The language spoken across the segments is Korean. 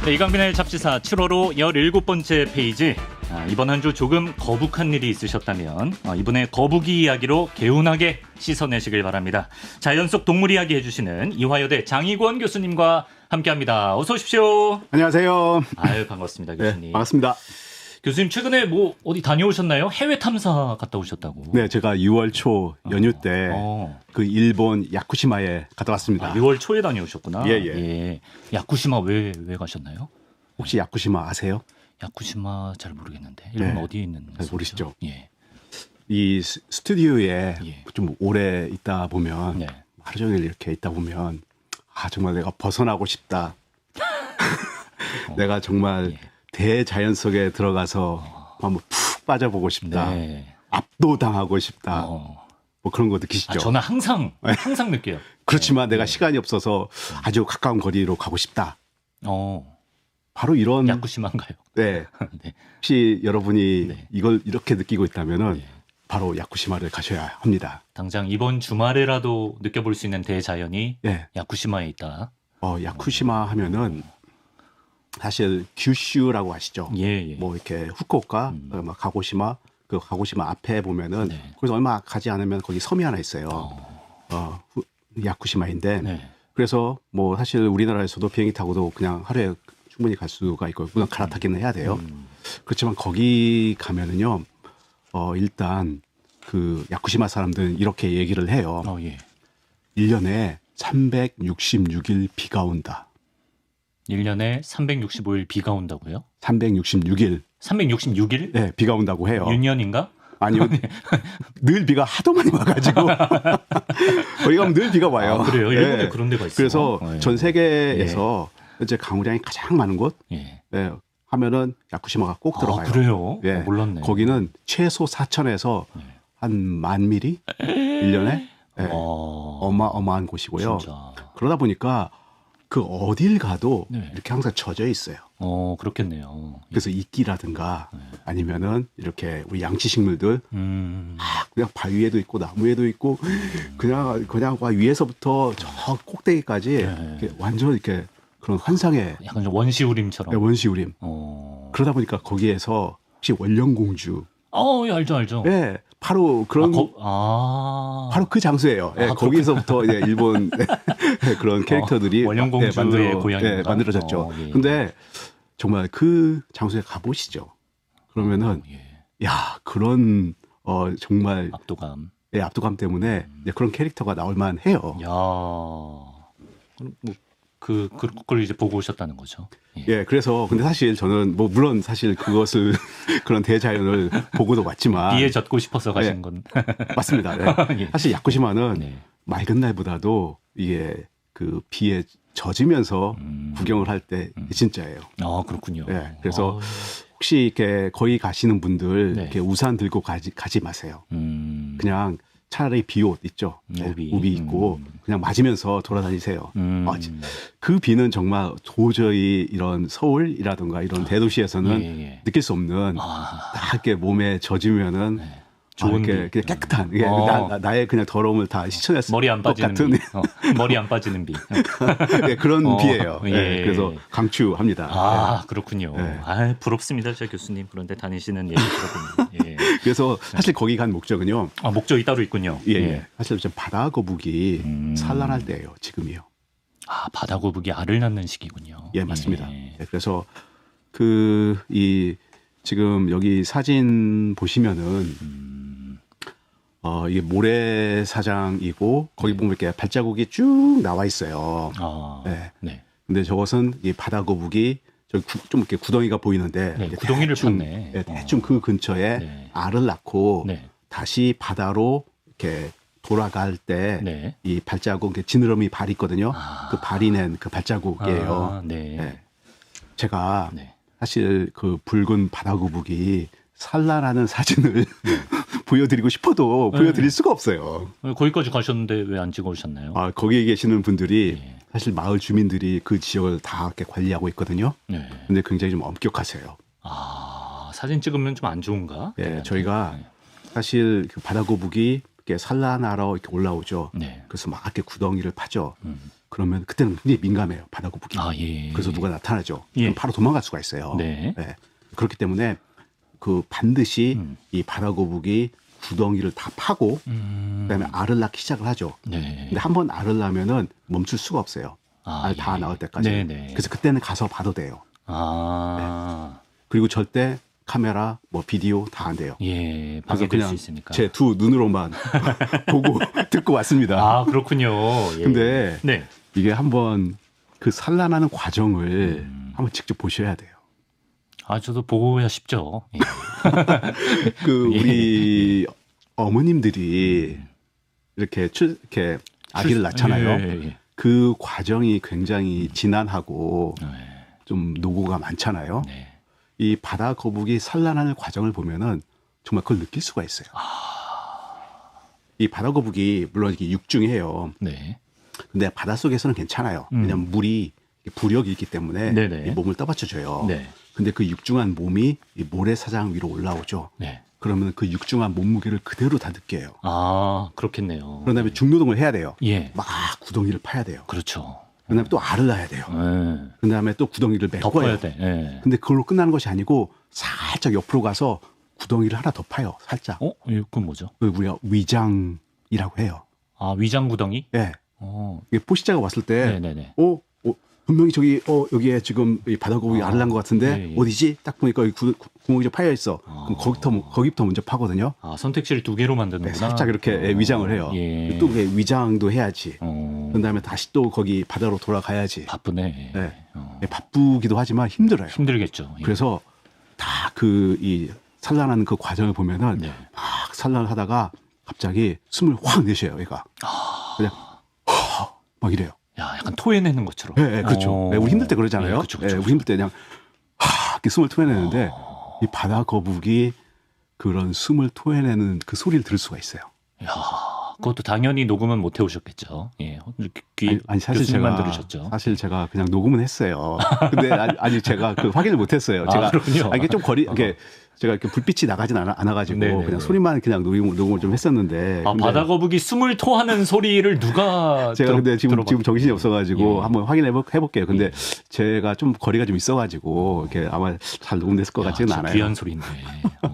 네, 이강빈의 잡지사 7월호 17번째 페이지. 이번 한 주 조금 거북한 일이 있으셨다면 이번에 거북이 이야기로 개운하게 씻어내시길 바랍니다. 자연 속 동물 이야기 해주시는 이화여대 장익원 교수님과 함께합니다. 어서 오십시오. 안녕하세요. 아유, 반갑습니다, 교수님. 네, 반갑습니다. 교수님 최근에 뭐 어디 다녀오셨나요? 해외 탐사 갔다 오셨다고. 네, 제가 6월 초 연휴 때 그 일본 야쿠시마에 갔다 왔습니다. 6월 초에 다녀오셨구나. 예. 야쿠시마 왜 가셨나요? 혹시 야쿠시마 아세요? 야쿠시마 잘 모르겠는데. 일본 네. 어디에 있는? 잘 모르시죠? 예. 이 스튜디오에 예. 좀 오래 있다 보면 네. 하루 종일 이렇게 있다 보면 정말 내가 벗어나고 싶다. 내가 정말 예. 대자연 속에 들어가서 한번 푹 빠져보고 싶다. 네. 압도당하고 싶다. 뭐 그런 거 느끼시죠? 저는 항상 느껴요. 그렇지만 내가 시간이 없어서 아주 가까운 거리로 가고 싶다. 바로 이런 야쿠시마인가요? 네. 네. 혹시 여러분이 네. 이걸 이렇게 느끼고 있다면은 네. 바로 야쿠시마를 가셔야 합니다. 당장 이번 주말에라도 느껴볼 수 있는 대자연이 네. 야쿠시마에 있다. 야쿠시마 하면은 사실 규슈라고 아시죠? 예. 뭐 이렇게 후쿠오카, 막 가고시마, 그 가고시마 앞에 보면은 네. 거기서 얼마 가지 않으면 거기 섬이 하나 있어요. 야쿠시마인데 네. 그래서 뭐 사실 우리나라에서도 비행기 타고도 그냥 하루에 충분히 갈 수가 있고 물론 갈아타기는 해야 돼요. 그렇지만 거기 가면은요, 일단 그 야쿠시마 사람들은 이렇게 얘기를 해요. 예. 1년에 366일 비가 온다. 1년에 365일 비가 온다고요? 366일. 366일? 네, 비가 온다고 해요. 윤년인가? 아니요. 늘 비가 하도 많이 와가지고 거기 가면 늘 비가 와요. 그래요? 일본에 그런 데가 있어요? 그래서 전 세계에서 이제 강우량이 가장 많은 곳 예. 하면은 야쿠시마가 꼭 들어가요. 그래요? 예. 몰랐네. 거기는 최소 4천에서 한 10,000mm 1년에 어마어마한 곳이고요. 진짜. 그러다 보니까 그 어딜 가도 네. 이렇게 항상 젖어 있어요. 그렇겠네요. 그래서 이끼라든가 아니면은 이렇게 우리 양치식물들 그냥 바위에도 있고 나무에도 있고 그냥 위에서부터 저 꼭대기까지 이렇게 완전 이렇게 그런 환상의 약간 좀 원시우림처럼. 원시우림. 그러다 보니까 거기에서 혹시 원령공주. 예, 알죠. 네, 바로 그런 바로 그 장소예요. 네, 거기서부터 일본 그런 캐릭터들이 원령공주의 고향인가? 만들어졌죠. 근데 정말 그 장소에 가보시죠. 그러면은 야, 그런 정말 압도감. 압도감 때문에 그런 캐릭터가 나올만 해요. 야, 뭐 그걸 이제 보고 오셨다는 거죠. 예, 그래서 근데 사실 저는 뭐 물론 사실 그것을 그런 대자연을 보고도 왔지만 비에 젖고 싶어서 가신 건 맞습니다. 네. 예. 사실 야쿠시마는 맑은 날보다도 이게 그 비에 젖으면서 구경을 할 때 진짜예요. 그렇군요. 네, 그래서 혹시 이렇게 거기 가시는 분들 이렇게 우산 들고 가지 마세요. 그냥 차라리 비옷 있죠. 우비 입고 그냥 맞으면서 돌아다니세요. 그 비는 정말 도저히 이런 서울이라든가 이런 대도시에서는 느낄 수 없는 딱 이렇게 몸에 젖으면은 좋은 게 깨끗한 나의 그냥 더러움을 다 씻어냈을 머리 안 것 빠지는 같은 비. 머리 안 빠지는 비. 그런 비예요. 그래서 강추합니다. 그렇군요. 부럽습니다, 제 교수님. 그런데 다니시는 얘기 들어보면. 그래서 사실 거기 간 목적은요. 목적이 따로 있군요. 사실 좀 바다 거북이 산란할 때예요. 지금이요. 바다 거북이 알을 낳는 시기군요. 예, 맞습니다. 그래서 지금 여기 사진 보시면은 이게 모래사장이고 거기 보면 이렇게 발자국이 쭉 나와 있어요. 근데 저것은 이 바다 거북이 좀 이렇게 구덩이가 보이는데 구덩이를 팠네. 대충 그 근처에 알을 낳고 다시 바다로 이렇게 돌아갈 때 이 발자국, 지느러미 발이 있거든요. 그 발이 낸 그 발자국이에요. 제가 사실 그 붉은 바다 거북이 산란하는 사진을 보여드리고 싶어도 보여드릴 수가 없어요. 거기까지 가셨는데 왜 안 찍어오셨나요? 거기에 계시는 분들이 사실 마을 주민들이 그 지역을 다 이렇게 관리하고 있거든요. 근데 굉장히 좀 엄격하세요. 사진 찍으면 좀 안 좋은가? 저희가 사실 그 바다 거북이 이렇게 산란하러 이렇게 올라오죠. 그래서 막 이렇게 구덩이를 파죠. 그러면 그때는 굉장히 민감해요. 바다 거북이. 예. 그래서 누가 나타나죠. 예. 그럼 바로 도망갈 수가 있어요. 네. 네. 그렇기 때문에 그 반드시 이 바다 거북이 구덩이를 다 파고 그다음에 알을 낳기 시작을 하죠. 네. 근데 한 번 알을 낳으면은 멈출 수가 없어요. 알 다 예. 나올 때까지. 네네. 그래서 그때는 가서 봐도 돼요. 네. 그리고 절대 카메라, 뭐 비디오 다 안 돼요. 예, 그래서 방해될 수 그냥 있으니까. 제 두 눈으로만 보고 듣고 왔습니다. 그렇군요. 예. 근데 네. 이게 한번 그 산란하는 과정을 한번 직접 보셔야 돼요. 저도 보고야 싶죠. 예. 그 우리 어머님들이 이렇게 아기를 낳잖아요. 예. 그 과정이 굉장히 진한하고 네. 좀 노고가 많잖아요. 네. 이 바다 거북이 산란하는 과정을 보면은 정말 그걸 느낄 수가 있어요. 이 바다 거북이 물론 이게 육중해요. 네. 근데 바닷속에서는 괜찮아요. 왜냐하면 물이 부력이 있기 때문에 네네. 이 몸을 떠받쳐줘요. 네. 근데 그 육중한 몸이 이 모래사장 위로 올라오죠. 네. 그러면 그 육중한 몸무게를 그대로 다 느껴요. 그렇겠네요. 그런 다음에 중노동을 해야 돼요. 예. 막 구덩이를 파야 돼요. 그렇죠. 그 다음에 또 알을 낳아야 돼요. 그 다음에 또 구덩이를 더 메꿔요. 커야 돼. 예. 근데 그걸로 끝나는 것이 아니고 살짝 옆으로 가서 구덩이를 하나 더 파요. 살짝. 그건 뭐죠? 그걸 우리가 위장이라고 해요. 위장 구덩이? 예. 이게 포시자가 왔을 때, 네네네. 분명히 저기, 여기에 지금 이 바다거북이 알을 낳은 것 같은데, 예. 어디지? 딱 보니까 여기 구멍이 좀 파여 있어. 그럼 거기부터 먼저 파거든요. 선택지를 두 개로 만드는구나. 네, 살짝 이렇게 위장을 해요. 예. 또 그게 위장도 해야지. 그 다음에 다시 또 거기 바다로 돌아가야지. 바쁘네. 네. 바쁘기도 하지만 힘들어요. 힘들겠죠. 예. 그래서 다 이 산란하는 그 과정을 보면은 네. 막 산란을 하다가 갑자기 숨을 확 내쉬어요, 얘가. 그냥 막 이래요. 약간 토해내는 것처럼. 네, 그렇죠. 네, 우리 힘들 때 그러잖아요. 그렇죠. 네, 우리 힘들 때 그냥 이렇게 숨을 토해내는데 이 바다 거북이 그런 숨을 토해내는 그 소리를 들을 수가 있어요. 그것도 당연히 녹음은 못 해오셨겠죠. 예, 아니 사실 교수님만 제가 들으셨죠. 사실 제가 그냥 녹음은 했어요. 근데 아니 제가 그 확인을 못했어요. 제가 그렇군요. 이게 좀 이게 제가 이렇게 불빛이 나가진 않아가지고 네네네. 그냥 소리만 그냥 녹음을 좀 했었는데. 근데 바다 거북이 숨을 토하는 소리를 누가 제가 근데 지금 정신이 없어가지고 예. 한번 확인해볼게요. 근데 제가 좀 거리가 좀 있어가지고 이렇게 아마 잘 녹음됐을 것 같지는 않아요. 귀한 소리인데.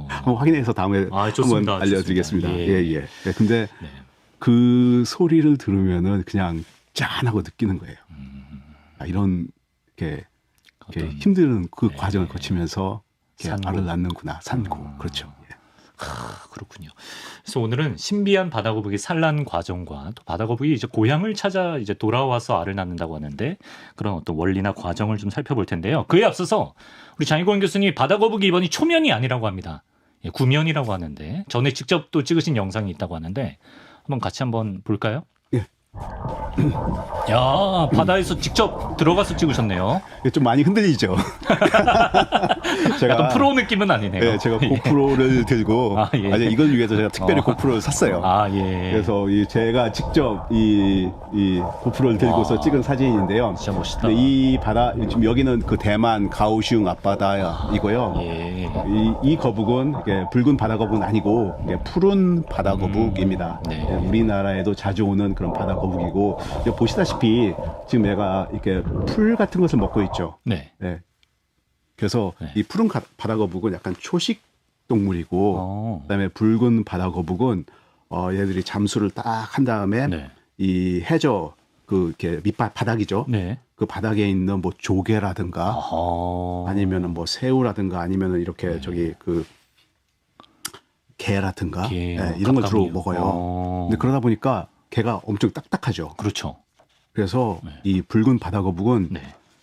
한번 확인해서 다음에 좋습니다. 한번 알려드리겠습니다. 좋습니다. 예. 네, 근데 네. 그 소리를 들으면은 그냥 짠하고 느끼는 거예요. 이런 이렇게 힘든 그 과정을 거치면서 산고. 알을 낳는구나. 산고. 그렇죠. 예. 그렇군요. 그래서 오늘은 신비한 바다 거북이 산란 과정과 또 바다 거북이 이제 고향을 찾아 이제 돌아와서 알을 낳는다고 하는데 그런 어떤 원리나 과정을 좀 살펴볼 텐데요. 그에 앞서서 우리 장희권 교수님 바다 거북이 이번이 초면이 아니라고 합니다. 구면이라고 하는데 전에 직접 또 찍으신 영상이 있다고 하는데 한번 같이 한번 볼까요? 예. 야, 바다에서 직접 들어가서 찍으셨네요. 좀 많이 흔들리죠. 제가 약간 프로 느낌은 아니네요. 네, 제가 고프로를 들고 예. 아니 이걸 위해서 제가 특별히 고프로를 샀어요. 예. 그래서 제가 직접 이 고프로를 들고서 찍은 사진인데요. 진짜 멋있다. 근데 이 바다 지금 여기는 그 대만 가오슝 앞바다이고요. 예. 이 거북은 이게 붉은 바다 거북은 아니고 이게 푸른 바다 거북입니다. 네. 우리나라에도 자주 오는 그런 바다 거북이고 보시다시피 지금 얘가 이렇게 풀 같은 것을 먹고 있죠. 네. 네. 그래서 네. 이 푸른 바다 거북은 약간 초식 동물이고 그다음에 붉은 바다 거북은 얘들이 잠수를 딱 한 다음에 네. 이 해저 이렇게 밑바 바닥이죠. 네. 그 바닥에 있는 뭐 조개라든가 아니면은 뭐 새우라든가 아니면은 이렇게 저기 개라든가 이런 걸 주로 먹어요. 근데 그러다 보니까 개가 엄청 딱딱하죠. 그렇죠. 그래서 이 붉은 바다 거북은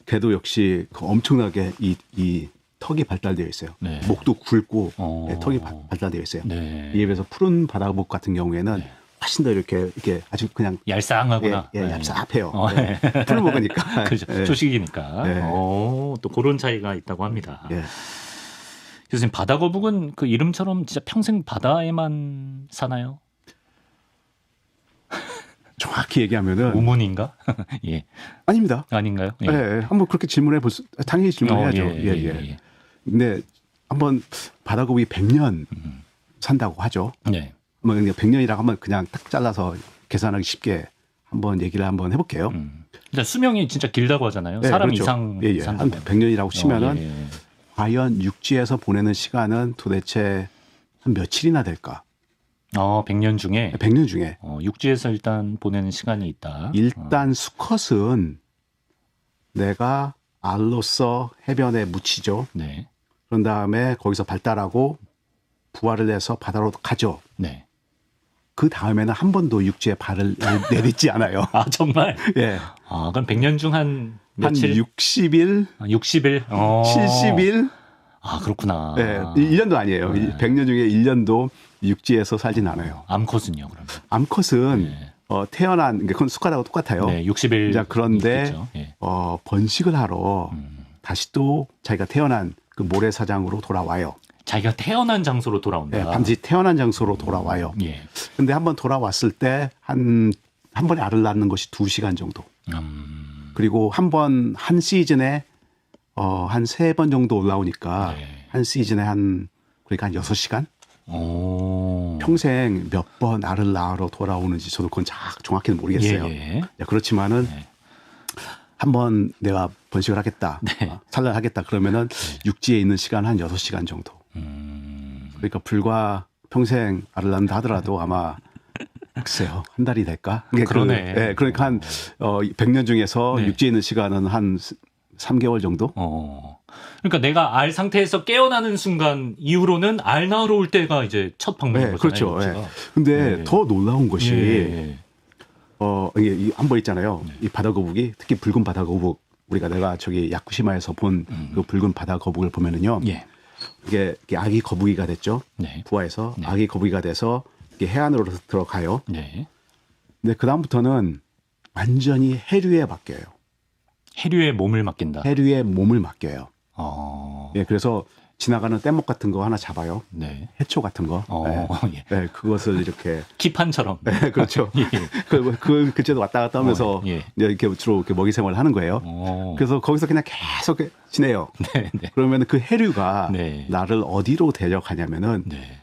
걔도 역시 엄청나게 이 턱이 발달되어 있어요. 목도 굵고 턱이 발달되어 있어요. 이에 비해서 푸른 바다 거북 같은 경우에는 훨씬 더 이렇게 아주 그냥 얄쌍하구나. 얍삽해요. 풀을 먹으니까. 그렇죠. 초식이니까. 또 그런 차이가 있다고 합니다. 교수님, 바다 거북은 그 이름처럼 진짜 평생 바다에만 사나요? 정확히 얘기하면은 우문인가? 예. 아닙니다. 아닌가요? 예. 한번 그렇게 질문해 당연히 질문해야죠. 예. 근데 한번 바다 거북이 100년 산다고 하죠. 네. 뭐 100년이라고 하면 그냥 딱 잘라서 계산하기 쉽게 한번 얘기를 한번 해볼게요. 근데 수명이 진짜 길다고 하잖아요. 네, 사람 그렇죠. 이상 예, 예. 한 산다면. 100년이라고 치면은 예, 예. 과연 육지에서 보내는 시간은 도대체 한 며칠이나 될까? 100년 중에 100년 중에 육지에서 일단 보내는 시간이 있다. 일단 수컷은 내가 알로서 해변에 묻히죠. 네. 그런 다음에 거기서 발달하고 부화를 해서 바다로 가죠. 네. 그 다음에는 한 번도 육지에 발을 내딛지 않아요. 아 정말? 예. 그럼 100년 중 한 며칠? 60일, 60일? 70일. 그렇구나. 예. 1년도 아니에요. 네. 100년 중에 1년도 육지에서 살진 않아요. 암컷은요, 그러면? 암컷은 네. 태어난 그건 수컷하고 똑같아요. 네, 60일. 자, 그런데 있겠죠. 예. 번식을 하러 다시 또 자기가 태어난 그 모래사장으로 돌아와요. 자기가 태어난 장소로 돌아온다. 네, 반드시 태어난 장소로 돌아와요. 예. 근데 한번 돌아왔을 때 한 번에 알을 낳는 것이 2시간 정도. 그리고 한 시즌에 한 3번 정도 올라오니까 네. 한 시즌에 그러니까 한 6시간? 오. 평생 몇 번 알을 낳으러 돌아오는지 저도 그건 정확히는 모르겠어요. 예, 예. 그렇지만은 네. 한번 내가 번식을 하겠다, 네. 산란하겠다 그러면은 육지에 있는 시간 한 6시간 정도. 그러니까 불과 평생 알을 낳는다 하더라도 아마 글쎄요, 한 달이 될까? 그러네. 네, 그러니까 한 100년 중에서 네. 육지에 있는 시간은 한 3개월 정도? 그러니까 내가 알 상태에서 깨어나는 순간 이후로는 알 낳으러 올 때가 이제 첫 방문인 네, 거잖아요. 그렇죠. 네. 근데 네. 더 놀라운 것이 예. 이게 한번 있잖아요. 네. 이 바다거북이 특히 붉은 바다거북 내가 저기 야쿠시마에서 본 그 붉은 바다거북을 보면은요. 예. 이게 아기 거북이가 됐죠. 네. 부화해서 네. 아기 거북이가 돼서 이게 해안으로 들어가요. 네. 근데 그 다음부터는 완전히 해류에 맡겨요. 해류에 몸을 맡긴다. 해류에 몸을 맡겨요. 예. 그래서 지나가는 떼목 같은 거 하나 잡아요. 네. 해초 같은 거. 예. 네, 그것을 이렇게. 기판처럼. 네, 그렇죠. 예. 그때도 왔다 갔다 하면서 예. 이렇게 주로 이렇게 먹이 생활을 하는 거예요. 그래서 거기서 그냥 계속 지내요. 네, 네. 그러면 그 해류가 네. 나를 어디로 데려가냐면은 네.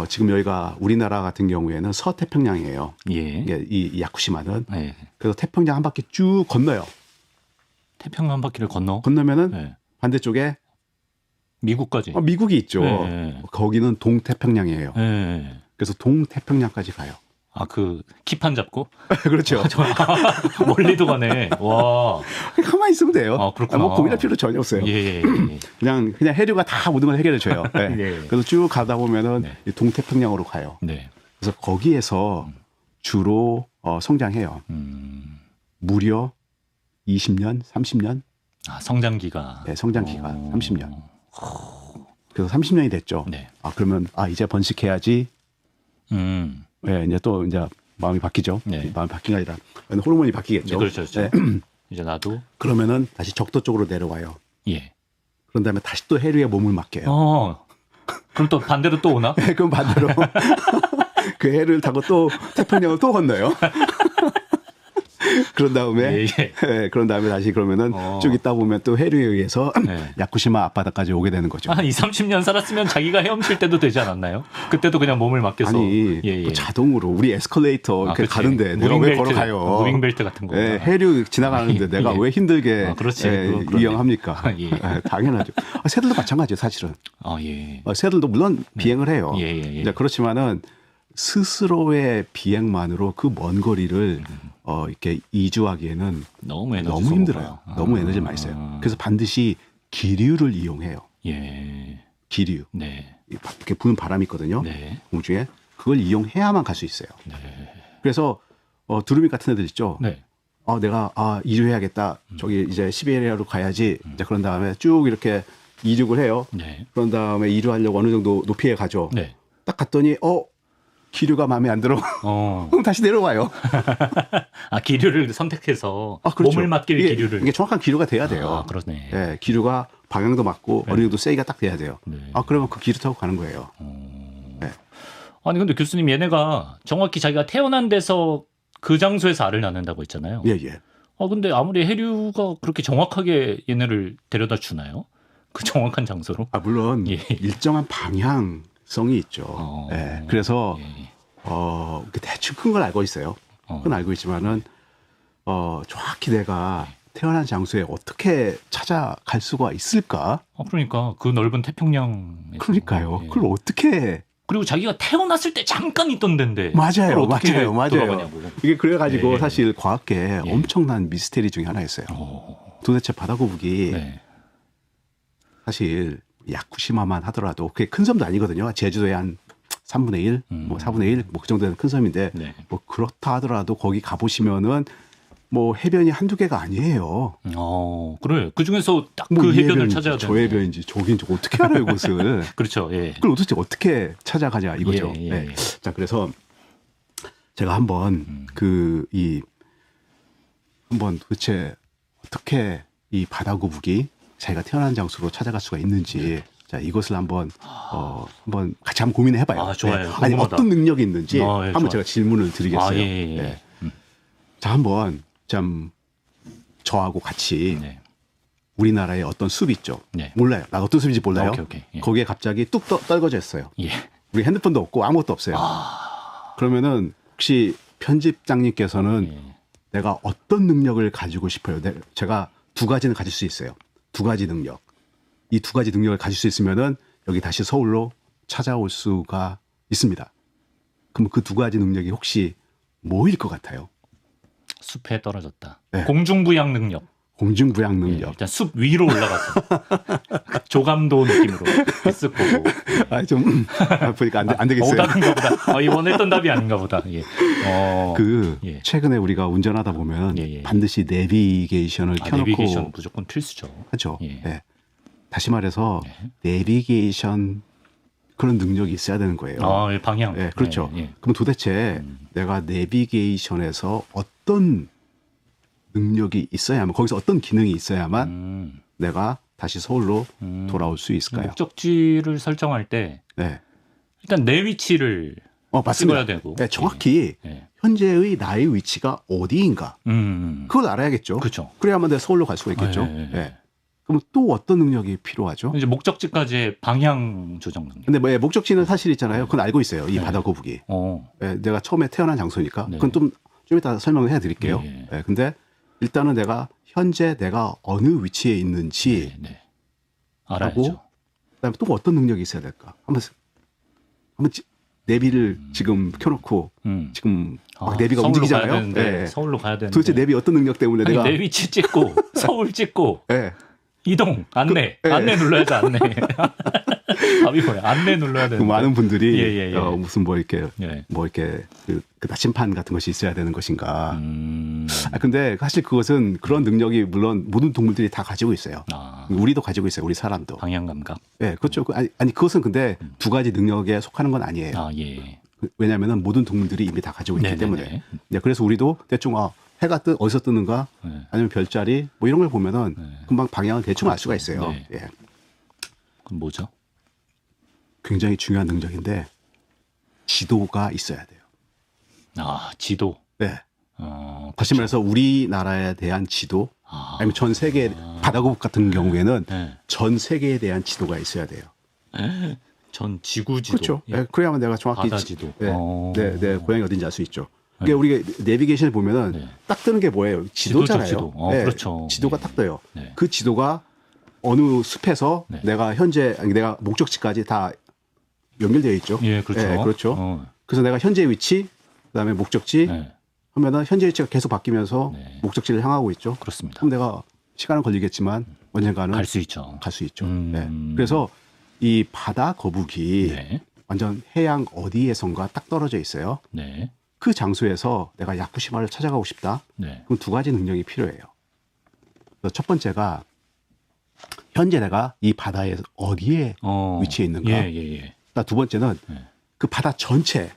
지금 여기가 우리나라 같은 경우에는 서태평양이에요. 예. 이 야쿠시마는. 네. 그래서 태평양 한 바퀴 쭉 건너요. 태평양 한 바퀴를 건너면은 네. 반대쪽에 미국까지. 미국이 있죠. 네. 거기는 동태평양이에요. 네. 그래서 동태평양까지 가요. 그 기판 잡고 그렇죠. 멀리도 가네. 와. 가만히 있으면 돼요. 그렇구나. 뭐 고민할 필요 전혀 없어요. 예. 그냥 해류가 다 모든 걸 해결해 줘요. 네. 예. 그래서 쭉 가다 보면은 네. 이 동태평양으로 가요. 네. 그래서 거기에서 주로 성장해요. 무려 20년, 30년. 성장기가. 네, 성장기가 30년. 그래서 30년이 됐죠. 네. 그러면 이제 번식해야지. 네, 이제 마음이 바뀌죠. 네. 마음이 바뀐 게 아니라 호르몬이 바뀌겠죠. 네, 그렇죠. 네. 이제 나도. 그러면은 다시 적도 쪽으로 내려와요. 예. 그런 다음에 다시 또 해류에 몸을 맡겨요. 그럼 또 반대로 또 오나? 네, 그럼 반대로 그 해를 타고 또 태평양을 또 건너요. 그런 다음에 그런 다음에 다시 그러면은 쭉 있다 보면 또 해류에 의해서 네. 야쿠시마 앞바다까지 오게 되는 거죠. 한 20, 30년 살았으면 자기가 헤엄칠 때도 되지 않았나요? 그때도 그냥 몸을 맡겨서. 또 자동으로 우리 에스컬레이터 이렇게 그렇지. 가는데 내가 왜 걸어가요? 무빙벨트 같은 거. 해류 지나가는데 내가 왜 힘들게 이용합니까? 당연하죠. 새들도 마찬가지예요, 사실은. 새들도 물론 비행을 해요. 그렇지만은 스스로의 비행만으로 그 먼 거리를 이렇게 이주하기에는 너무 힘들어요. 너무 에너지를 많이 써요. 그래서 반드시 기류를 이용해요. 기류. 네. 이렇게 부는 바람이 있거든요. 네. 공중에. 그걸 이용해야만 갈 수 있어요. 네. 그래서 두루미 같은 애들 있죠. 네. 내가 이주해야겠다. 저기 이제 시베리아로 가야지. 이제 그런 다음에 쭉 이렇게 이륙을 해요. 네. 그런 다음에 이륙하려고 어느 정도 높이에 가죠. 네. 딱 갔더니 기류가 마음에 안 들어. 그럼 다시 내려와요. 기류를 선택해서 그렇죠. 몸을 맡길 기류를. 이게 정확한 기류가 돼야 돼요. 그러네. 네, 기류가 방향도 맞고 어느 정도 세기가 딱 돼야 돼요. 네. 그러면 그 기류 타고 가는 거예요. 네. 아니 근데 교수님 얘네가 정확히 자기가 태어난 데서 그 장소에서 알을 낳는다고 했잖아요. 예. 근데 아무리 해류가 그렇게 정확하게 얘네를 데려다 주나요? 그 정확한 장소로? 물론 일정한 방향성이 있죠. 그래서 대충 큰 걸 알고 있어요. 그건 알고 있지만은 정확히 내가 태어난 장소에 어떻게 찾아갈 수가 있을까? 그러니까 그 넓은 태평양. 그러니까요. 예. 그걸 어떻게? 그리고 자기가 태어났을 때 잠깐 있던 데인데. 맞아요. 맞아요. 이게 그래가지고 예. 사실 과학계 엄청난 미스테리 중에 하나였어요. 도대체 바다 거북이 사실 야쿠시마만 하더라도 그게 큰 섬도 아니거든요. 제주도의 한 3분의 1, 뭐 4분의 1, 뭐 그 정도 되는 큰 섬인데 뭐 그렇다 하더라도 거기 가보시면은 뭐 해변이 한두 개가 아니에요. 그래. 그 중에서 딱 그 뭐 해변을 찾아야 저 해변인지 저긴지 어떻게 알아요, 그것을. 그렇죠. 예. 그걸 도대체 어떻게 찾아가냐 이거죠. 예. 자, 그래서 제가 한번 한번 도대체 어떻게 이 바다 거북이 자기가 태어난 장소로 찾아갈 수가 있는지 자, 이것을 한번 같이 한번 고민해 봐요. 좋아요. 아니, 어떤 능력이 있는지 한번 좋아요. 제가 질문을 드리겠어요. 자, 한번 좀 저하고 같이 우리나라의 어떤 숲 있죠. 몰라요. 나 어떤 숲인지 몰라요. 거기에 갑자기 뚝 떨궈져 있어요. 우리 핸드폰도 없고 아무것도 없어요. 그러면은 혹시 편집장님께서는 내가 어떤 능력을 가지고 싶어요? 제가 두 가지는 가질 수 있어요. 두 가지 능력. 이 두 가지 능력을 가질 수 있으면은 여기 다시 서울로 찾아올 수가 있습니다. 그럼 그 두 가지 능력이 혹시 뭐일 것 같아요? 숲에 떨어졌다. 공중부양 능력. 공중부양 능력. 일단 숲 위로 올라가서 조감도 느낌으로 했을 거고. 보니까 안 되겠어요. 오답인가 보다. 원했던 답이 아닌가 보다. 최근에 우리가 운전하다 보면 반드시 내비게이션을 켜놓고. 내비게이션 무조건 필수죠. 하죠. 다시 말해서 내비게이션 그런 능력이 있어야 되는 거예요. 방향. 그렇죠. 그럼 도대체 내가 내비게이션에서 어떤 능력이 있어야만, 거기서 어떤 기능이 있어야만 내가 다시 서울로 돌아올 수 있을까요? 목적지를 설정할 때 일단 내 위치를 찍어야 되고. 정확히 현재의 나의 위치가 어디인가 그걸 알아야겠죠. 그렇죠. 그래야만 내가 서울로 갈 수가 있겠죠. 그럼 또 어떤 능력이 필요하죠? 이제 목적지까지의 방향 조정 능력. 근데 목적지는 사실 있잖아요. 그건 알고 있어요. 이 바다 거북이. 내가 처음에 태어난 장소니까. 그건 좀 이따 설명을 해드릴게요. 근데 일단은 내가 현재 내가 어느 위치에 있는지 알아야죠. 그다음에 또 어떤 능력이 있어야 될까? 한번 내비를 지금 켜놓고 지금 막 내비가 움직이잖아요. 서울로 가야 되는데. 도대체 내비 어떤 능력 때문에 내가 내 위치 찍고 서울 찍고 이동 안내 안내 눌러야죠. 안내. 답이 뭐야? 안내 눌러야 되는데. 많은 분들이 무슨 뭐 이렇게 그 나침판 같은 것이 있어야 되는 것인가. 근데 사실 그것은 그런 능력이 물론 모든 동물들이 다 가지고 있어요. 우리도 가지고 있어요. 우리 사람도. 방향 감각. 그렇죠. 아니 그것은 근데 두 가지 능력에 속하는 건 아니에요. 왜냐하면 모든 동물들이 이미 다 가지고 있기 때문에. 그래서 우리도 대충 해가 어디서 뜨는가, 아니면 별자리 뭐 이런 걸 보면은 금방 방향을 대충 알 수가 있어요. 그럼 뭐죠? 굉장히 중요한 능력인데 지도가 있어야 돼요. 지도. 다시 말해서 우리나라에 대한 지도, 아니면 전 세계 바다거북 같은 경우에는 전 세계에 대한 지도가 있어야 돼요. 전 지구 지도. 그렇죠. 그래야만 내가 정확히 바다 지도. 내 고향이 어딘지 알 수 있죠. 그러니까 우리가 내비게이션을 보면은 딱 뜨는 게 뭐예요? 지도잖아요. 지도. 그렇죠. 지도가 딱 떠요. 그 지도가 어느 숲에서 내가 내가 목적지까지 다 연결되어 있죠. 그렇죠. 그렇죠. 그래서 내가 현재 위치, 그다음에 목적지 하면은 현재 위치가 계속 바뀌면서 목적지를 향하고 있죠. 그렇습니다. 그럼 내가 시간은 걸리겠지만 언젠가는 갈 수 있죠. 그래서 이 바다 거북이 완전 해양 어디에선가 딱 떨어져 있어요. 그 장소에서 내가 야쿠시마를 찾아가고 싶다. 그럼 두 가지 능력이 필요해요. 첫 번째가 현재 내가 이 바다에 어디에 위치해 있는가. 두 번째는 그 바다 전체,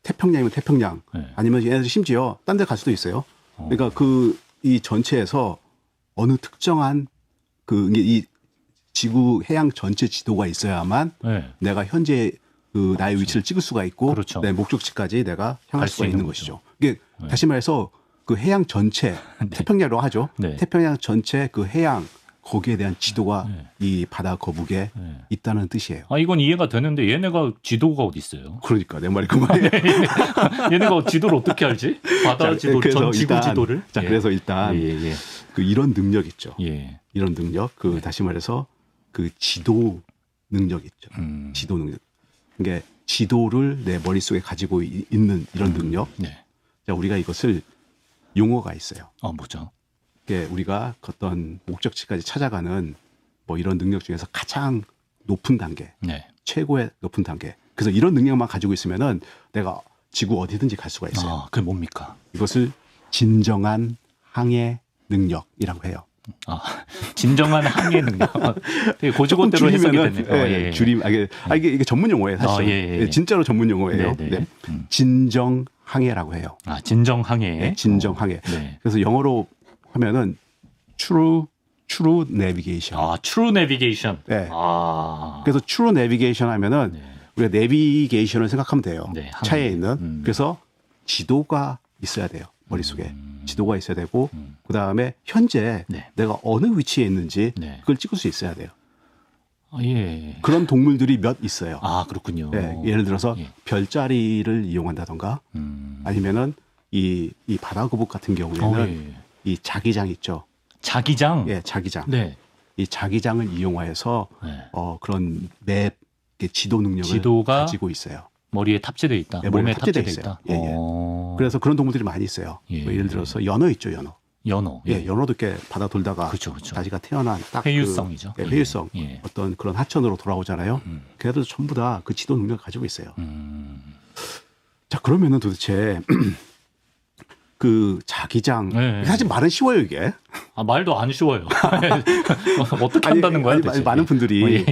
태평양이면 태평양, 아니면 얘네들 심지어 딴 데 갈 수도 있어요. 그러니까 이 전체에서 어느 특정한 이 지구 해양 전체 지도가 있어야만 내가 현재 나의 위치를 찍을 수가 있고 내 목적지까지 내가 향할 수가 있는 것이죠. 이게 다시 말해서 그 해양 전체 태평양으로 하죠. 태평양 전체 그 해양 거기에 대한 지도가 네. 이 바다 거북에 네. 있다는 뜻이에요. 아, 이건 이해가 되는데 얘네가 지도가 어디 있어요? 그러니까 내 말이 그 말이에요. 얘네가 지도를 어떻게 알지? 바다 지도, 전 지구 지도를? 자, 그래서 일단 그 이런 능력 있죠. 이런 능력, 그 다시 말해서 그 지도 능력 있죠. 지도 능력. 그러니까 지도를 내 머릿속에 가지고 있는 이런 능력. 자, 우리가 이것을 용어가 있어요. 뭐죠? 우리가 어떤 목적지까지 찾아가는 뭐 이런 능력 중에서 가장 높은 단계, 최고의 높은 단계. 그래서 이런 능력만 가지고 있으면은 내가 지구 어디든지 갈 수가 있어요. 그게 뭡니까? 이것을 진정한 항해 능력이라고 해요. 진정한 항해 능력. 되게 고지고대로 해석이 됐네요. 줄임, 이게 전문 용어예요, 사실. 진짜로 전문 용어예요. 네. 진정 항해라고 해요. 진정 항해. 진정 항해. 그래서 영어로 하면은 true navigation. true navigation. 네. 그래서 true navigation 하면은 우리가 내비게이션을 생각하면 돼요. 차에 있는. 그래서 지도가 있어야 돼요. 머릿속에. 지도가 있어야 되고 그다음에 현재 내가 어느 위치에 있는지 그걸 찍을 수 있어야 돼요. 그런 동물들이 몇 있어요. 그렇군요. 예를 들어서 별자리를 이용한다던가 아니면은 이 바다 거북 같은 경우에는 이 자기장 있죠. 자기장? 자기장. 이 자기장을 이용하여서 그런 맵 지도 능력을 가지고 있어요. 머리에 탑재되어 있다. 몸에 탑재되어 있다. 그래서 그런 동물들이 많이 있어요. 뭐 예를 들어서 연어 있죠, 연어. 연어도 이렇게 바다 돌다가 다시가 태어난 딱 회유성이죠. 회유성. 어떤 그런 하천으로 돌아오잖아요. 걔네들도 전부 다 그 지도 능력을 가지고 있어요. 자, 그러면은 도대체 그 자기장 사실 말은 쉬워요, 이게. 말도 안 쉬워요. 어떻게 한다는 거야? 많은 분들이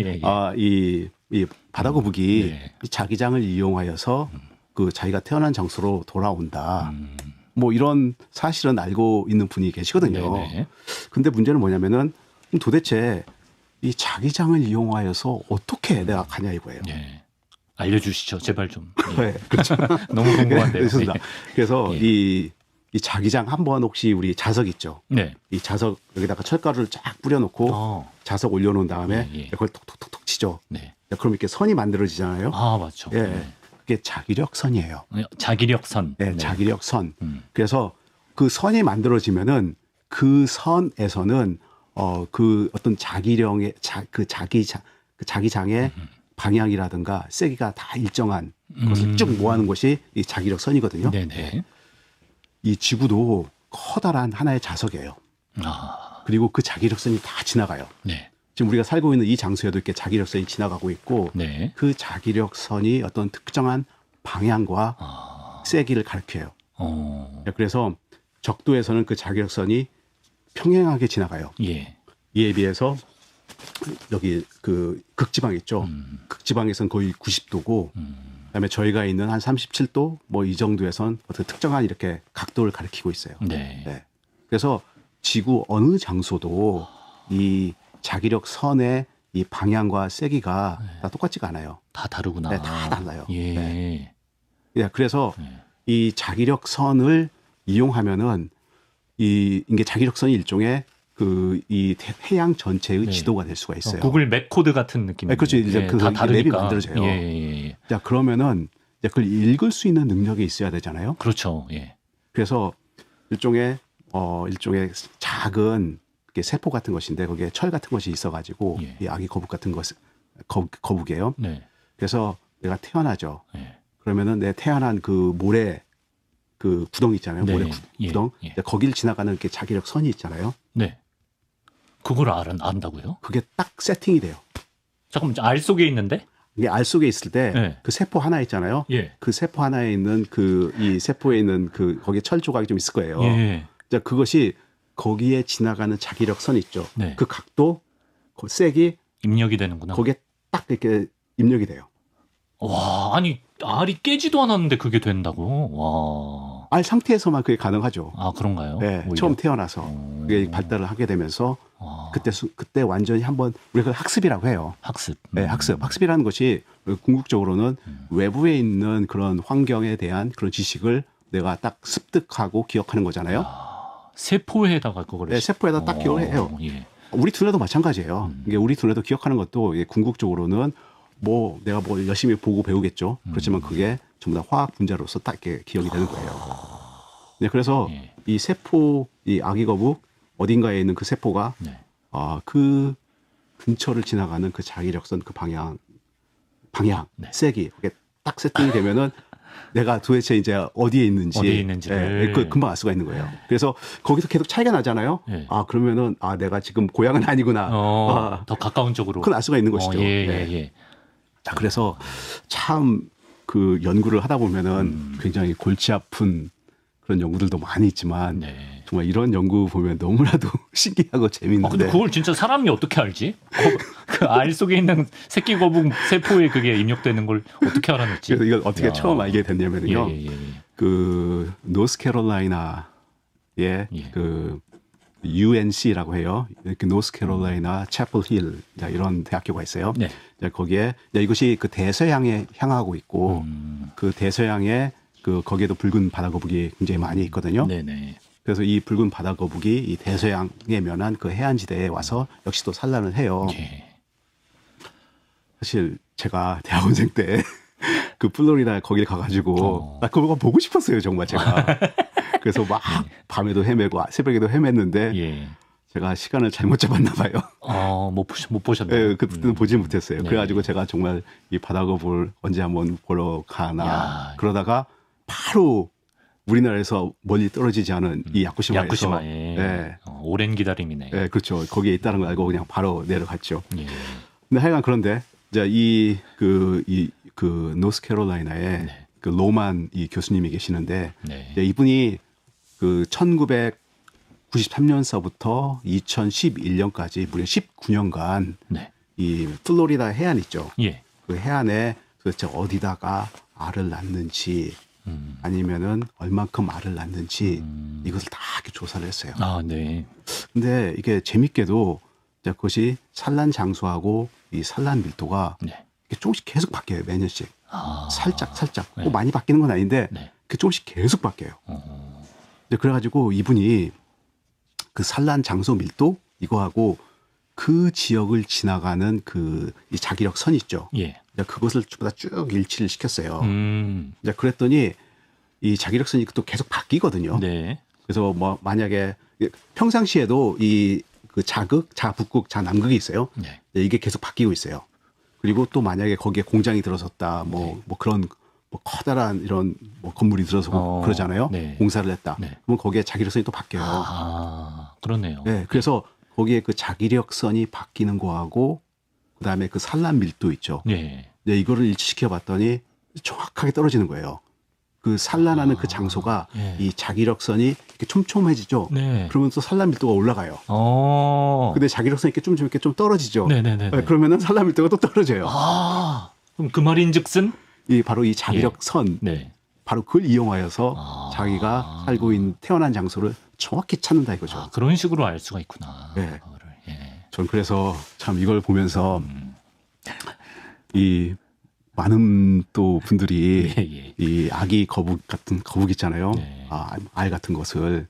이 바다 거북이 이 자기장을 이용하여서 그 자기가 태어난 장소로 돌아온다. 뭐 이런 사실은 알고 있는 분이 계시거든요. 근데 문제는 뭐냐면은 도대체 이 자기장을 이용하여서 어떻게 내가 가냐 이거예요. 알려주시죠, 제발 좀. 그렇죠. 너무 궁금한데요. 그래서 이 자기장 한번 혹시 우리 자석 있죠. 이 자석 여기다가 철가루를 쫙 뿌려놓고 자석 올려놓은 다음에 그걸 톡톡톡톡 치죠. 그럼 이렇게 선이 만들어지잖아요. 맞죠. 그게 자기력선이에요. 자기력선. 자기력선. 그래서 그 선이 만들어지면은 그 선에서는 그 어떤 자기령의 그 자기장의 방향이라든가 세기가 다 일정한 것을 쭉 모아놓은 것이 이 자기력선이거든요. 이 지구도 커다란 하나의 자석이에요. 그리고 그 자기력선이 다 지나가요. 지금 우리가 살고 있는 이 장소에도 이렇게 자기력선이 지나가고 있고 그 자기력선이 어떤 특정한 방향과 세기를 가리켜요. 그래서 적도에서는 그 자기력선이 평행하게 지나가요. 이에 비해서 여기 그 극지방 있죠. 극지방에서는 거의 90도고 그다음에 저희가 있는 한 37도 뭐 이 정도에선 어떤 특정한 이렇게 각도를 가리키고 있어요. 그래서 지구 어느 장소도 이 자기력 선의 이 방향과 세기가 다 똑같지가 않아요. 다 다르구나. 다 달라요. 그래서 이 자기력 선을 이용하면은 이게 자기력 선이 일종의 이 해양 전체의 지도가 될 수가 있어요. 구글 맵 코드 같은 느낌. 그렇죠. 이제 그 맵이 만들어져요. 자, 그러면은 그걸 읽을 수 있는 능력이 있어야 되잖아요. 그렇죠. 그래서 일종의 작은 세포 같은 것인데 거기에 철 같은 것이 있어가지고 이 아기 거북 같은 것 거북이에요. 그래서 내가 태어나죠. 그러면은 내 태어난 그 모래 그 구덩이 있잖아요. 모래 구덩. 거기를 지나가는 이렇게 자기력 선이 있잖아요. 그걸 안다고요? 그게 딱 세팅이 돼요. 잠깐만, 알 속에 있는데? 이게 알 속에 있을 때 그 세포 하나 있잖아요. 그 세포 하나에 있는 이 세포에 있는 거기에 철 조각이 좀 있을 거예요. 자, 그것이 거기에 지나가는 자기력 선 있죠. 그 각도, 그 색이 입력이 되는구나. 거기에 딱 이렇게 입력이 돼요. 와, 아니 알이 깨지도 않았는데 그게 된다고? 와. 알 상태에서만 그게 가능하죠. 그런가요? 처음 태어나서 그게 발달을 하게 되면서 그때 완전히 한번 우리가 그걸 학습이라고 해요. 학습. 학습이라는 것이 궁극적으로는 외부에 있는 그런 환경에 대한 그런 지식을 내가 딱 습득하고 기억하는 거잖아요. 세포에다가 그거를. 세포에다 딱 기억을 해요. 우리 두뇌도 마찬가지예요. 이게 우리 두뇌도 기억하는 것도 궁극적으로는 뭐 내가 뭐 열심히 보고 배우겠죠. 그렇지만 그게 전부 다 화학 분자로서 딱 이렇게 기억이 되는 거예요. 네, 그래서 예. 이 세포, 이 아기 거북 어딘가에 있는 그 세포가 네. 그 근처를 지나가는 그 자기력선 그 방향 네. 세기 그게 딱 세팅이 되면은 내가 도대체 이제 어디에 있는지를 그 금방 알 수가 있는 거예요. 그래서 거기서 계속 차이가 나잖아요. 예. 그러면은 내가 지금 고향은 아니구나. 더 가까운 쪽으로. 그건 알 수가 있는 것이죠. 예. 자, 그래서 참 그 연구를 하다 보면은 굉장히 골치 아픈 그런 연구들도 많이 있지만 네. 정말 이런 연구 보면 너무나도 신기하고 재밌는데. 근데 그걸 진짜 사람이 어떻게 알지? 그 알 속에 있는 새끼 거북 세포에 그게 입력되는 걸 어떻게 알아냈지? 그래서 이걸 어떻게 처음 알게 됐냐면요. 예. 그 노스캐롤라이나의 그 UNC라고 해요. 이렇게 노스캐롤라이나 채플 힐 이런 대학교가 있어요. 네. 거기에 이것이 그 대서양에 향하고 있고 그 대서양에 그 거기에도 붉은 바다거북이 굉장히 많이 있거든요. 네네. 그래서 이 붉은 바다거북이 이 대서양에 면한 그 해안지대에 와서 역시 또 산란을 해요. 예. 사실 제가 대학원생 때 그 플로리다 거길 가가지고 나 그거 보고 싶었어요 정말 제가. 그래서 막 밤에도 헤매고 새벽에도 헤맸는데 예. 제가 시간을 잘못 잡았나 봐요. 못 보셨나요? 네, 그때는 보지 못했어요. 네. 그래가지고 제가 정말 이 바다거북을 언제 한번 보러 가나 야. 그러다가 바로 우리나라에서 멀리 떨어지지 않은 이 야쿠시마에서 야쿠시마에 네. 오랜 기다림이네. 네, 그렇죠. 거기에 있다는 걸 알고 그냥 바로 내려갔죠. 예. 근데 하여간 그런데 이제 그 노스캐롤라이나에 네. 그 로만 이 교수님이 계시는데 네. 이제 이분이 그 1993년서부터 2011년까지 무려 19년간 네. 이 플로리다 해안 있죠. 예. 그 해안에 도대체 어디다가 알을 낳는지 아니면은 얼만큼 알을 낳는지 이것을 다 이렇게 조사를 했어요. 네. 근데 이게 재밌게도 이제 그것이 산란 장소하고 이 산란 밀도가 네. 이게 조금씩 계속 바뀌어요. 매년씩. 살짝. 네. 꼭 많이 바뀌는 건 아닌데 네. 그 조금씩 계속 바뀌어요. 그래가지고 이분이 그 산란 장소 밀도 이거하고 그 지역을 지나가는 그 이 자기력 선 있죠. 예. 그것을 전부 다 쭉 일치를 시켰어요. 이제 그랬더니 이 자기력 선이 또 계속 바뀌거든요. 네. 그래서 뭐 만약에 평상시에도 이 그 자극, 자북극, 자남극이 있어요. 네. 이게 계속 바뀌고 있어요. 그리고 또 만약에 거기에 공장이 들어섰다, 뭐 그런 뭐 커다란 이런 뭐 건물이 들어서고 그러잖아요. 네. 공사를 했다. 네. 그러면 거기에 자기력선이 또 바뀌어요. 그러네요. 네, 그래서 거기에 그 자기력선이 바뀌는 거하고 그다음에 그 산란 밀도 있죠. 네. 이거를 일치시켜 봤더니 정확하게 떨어지는 거예요. 그 산란하는 그 장소가 예. 이 자기력선이 이렇게 촘촘해지죠. 네. 그러면 또 산란 밀도가 올라가요. 근데 자기력선이 이렇게 좀 떨어지죠. 네네네. 그러면은 산란 밀도가 또 떨어져요. 그럼 그 말인즉슨 바로 이 자기력선, 네. 바로 그걸 이용하여서 자기가 살고 있는 태어난 장소를 정확히 찾는다 이거죠. 그런 식으로 알 수가 있구나. 네. 예. 전 그래서 참 이걸 보면서 이 많은 또 분들이 이 아기 거북 같은 거북 있잖아요. 네. 알 같은 것을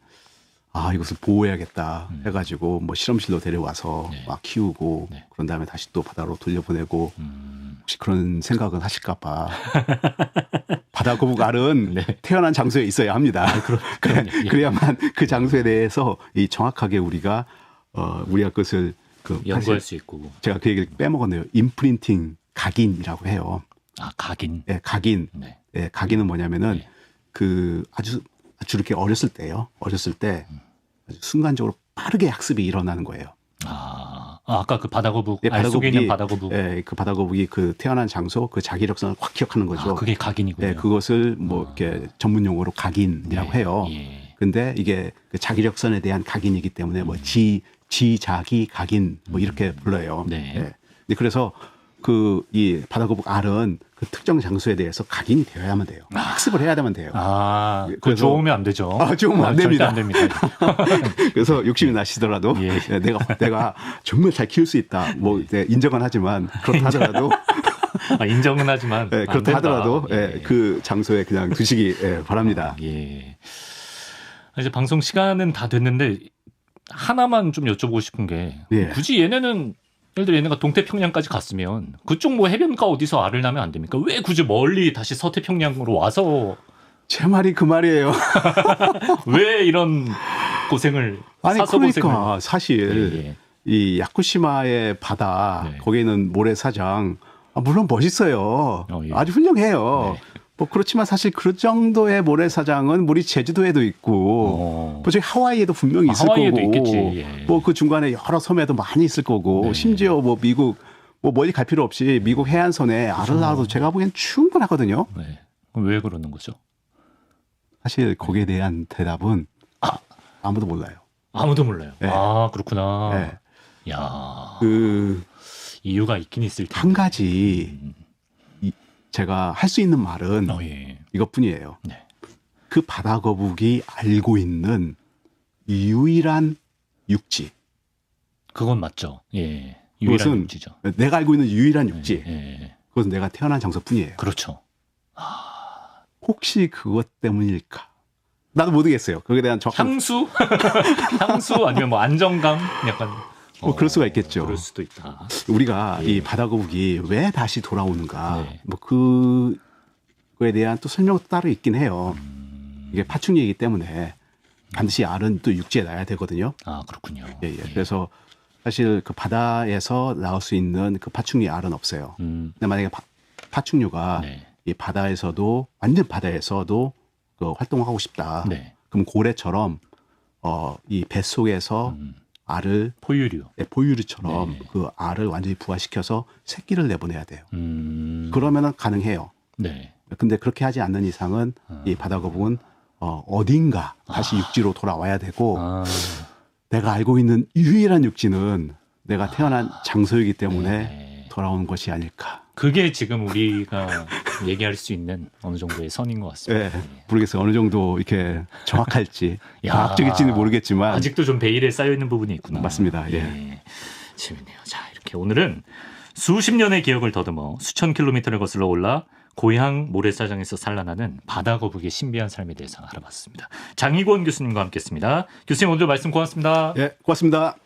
이것을 보호해야겠다 해가지고 뭐 실험실로 데려와서 네. 막 키우고 네. 그런 다음에 다시 또 바다로 돌려보내고 혹시 그런 생각은 하실까봐 바다 거북 알은 네. 태어난 장소에 있어야 합니다. 그럼요. 예. 그래야만 그 장소에 대해서 이 정확하게 우리가 그것을 연구할 수 있고. 제가 그 얘기를 빼먹었네요. 임프린팅 각인이라고 해요. 각인. 네, 각인. 네. 네, 각인은 뭐냐면은 네. 그 아주 이렇게 어렸을 때요. 어렸을 때 아주 순간적으로 빠르게 학습이 일어나는 거예요. 아까 그 바다거북, 네, 알 속에 있는 바다거북. 네, 그 바다거북이 그 태어난 장소, 그 자기력선을 확 기억하는 거죠. 그게 각인이군요. 네, 그것을 뭐 이렇게 전문 용어로 각인이라고 네, 해요. 예. 근데 이게 그 자기력선에 대한 각인이기 때문에 뭐 지자기 각인 뭐 이렇게 불러요. 네. 네, 그래서 이 바다거북 알은 그 특정 장소에 대해서 각인이 되어야만 돼요. 학습을 해야만 돼요. 그거 그래서- 좋으면 안 되죠. 좋으면 안 절대 됩니다. 안 됩니다. 그래서 욕심이 나시더라도 예. 내가 정말 잘 키울 수 있다. 뭐 인정은 하지만 그렇다 하더라도 인정은 하지만 안 그렇다 된다. 하더라도 예. 그 장소에 그냥 두시기 바랍니다. 예. 이제 방송 시간은 다 됐는데 하나만 좀 여쭤보고 싶은 게 예. 굳이 얘네는 예를 들어 얘네가 동태평양까지 갔으면 그쪽 뭐 해변가 어디서 알을 낳으면 안 됩니까? 왜 굳이 멀리 다시 서태평양으로 와서 제 말이 그 말이에요. 왜 이런 고생을 아니 사서 그러니까 고생을. 사실 예, 예. 이 야쿠시마의 바다 네. 거기에는 모래사장 물론 멋있어요. 예. 아주 훌륭해요. 네. 뭐 그렇지만 사실 그 정도의 모래사장은 우리 제주도에도 있고 뭐 저기 하와이에도 분명히 있을 하와이에도 거고 있겠지. 예. 뭐 그 중간에 여러 섬에도 많이 있을 거고 네. 심지어 뭐 미국 뭐 멀리 갈 필요 없이 미국 해안선에 알을 낳아도 제가 보기엔 충분하거든요. 네. 그럼 왜 그러는 거죠? 사실 거기에 대한 대답은 아무도 몰라요. 아무도 몰라요. 네. 아 그렇구나. 네. 야, 그 이유가 있긴 있을 텐데. 한 가지 제가 할 수 있는 말은 예. 이것뿐이에요. 네. 그 바다 거북이 알고 있는 유일한 육지. 그건 맞죠. 예. 유일한 그것은 육지죠. 내가 알고 있는 유일한 육지. 예. 그것은 내가 태어난 장소뿐이에요. 그렇죠. 혹시 그것 때문일까? 나도 모르겠어요. 거기에 대한 정확한 향수? 향수 아니면 뭐 안정감? 약간. 뭐 그럴 수가 있겠죠. 그럴 수도 있다. 우리가 이 바다 거북이 왜 다시 돌아오는가? 네. 뭐 그거에 대한 또 설명도 따로 있긴 해요. 이게 파충류이기 때문에 반드시 알은 또 육지에 놔야 되거든요. 아 그렇군요. 예, 예. 그래서 사실 그 바다에서 나올 수 있는 그 파충류 알은 없어요. 근데 만약에 파충류가 네. 이 바다에서도 완전 바다에서도 그 활동하고 싶다. 네. 그럼 고래처럼 이 뱃속에서 알을 포유류. 보유류처럼 네. 그 알을 완전히 부화시켜서 새끼를 내보내야 돼요. 그러면은 가능해요. 네. 근데 그렇게 하지 않는 이상은 이 바다 거북은 어딘가 다시 육지로 돌아와야 되고 내가 알고 있는 유일한 육지는 내가 태어난 장소이기 때문에 네. 돌아오는 것이 아닐까. 그게 지금 우리가 얘기할 수 있는 어느 정도의 선인 것 같습니다. 네, 모르겠어요. 어느 정도 이렇게 정확할지 야, 과학적일지는 모르겠지만 아직도 좀 베일에 쌓여 있는 부분이 있구나. 맞습니다. 예. 재밌네요. 자, 이렇게 오늘은 수십 년의 기억을 더듬어 수천 킬로미터를 거슬러 올라 고향 모래사장에서 산란하는 바다 거북이의 신비한 삶에 대해서 알아봤습니다. 장희권 교수님과 함께했습니다. 교수님 오늘 말씀 고맙습니다. 예, 고맙습니다.